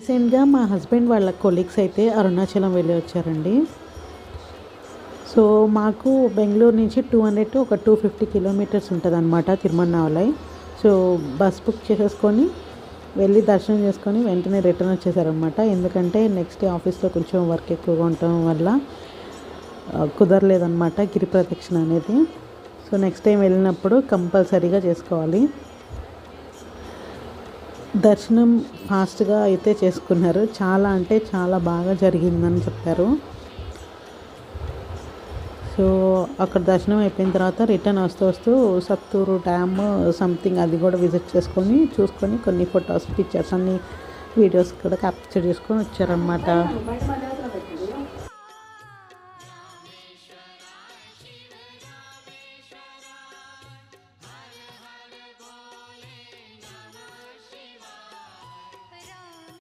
రీసెంట్గా మా హస్బెండ్ వాళ్ళ కొలీగ్స్ అయితే అరుణాచలం వెళ్ళి వచ్చారండి. సో మాకు బెంగళూరు నుంచి 200 టు ఒక 250 కిలోమీటర్స్ ఉంటుంది అనమాట తిరుమన్నావలై. సో బస్ బుక్ చేసేసుకొని వెళ్ళి దర్శనం చేసుకొని వెంటనే రిటర్న్ వచ్చేసారనమాట. ఎందుకంటే నెక్స్ట్ డే ఆఫీస్లో కొంచెం వర్క్ ఎక్కువగా ఉండటం వల్ల కుదరలేదన్నమాట గిరి ప్రదక్షిణ అనేది. సో నెక్స్ట్ టైం వెళ్ళినప్పుడు కంపల్సరీగా చేసుకోవాలి. దర్శనం ఫాస్ట్గా అయితే చేసుకున్నారు. చాలా అంటే చాలా బాగా జరిగిందని చెప్పారు. సో అక్కడ దర్శనం అయిపోయిన తర్వాత రిటర్న్ వస్తూ సత్తూరు డ్యామ్ సంథింగ్ అది కూడా విజిట్ చూసుకొని కొన్ని ఫొటోస్ పిక్చర్స్ అన్ని వీడియోస్ కూడా క్యాప్చర్ చేసుకొని వచ్చారనమాట.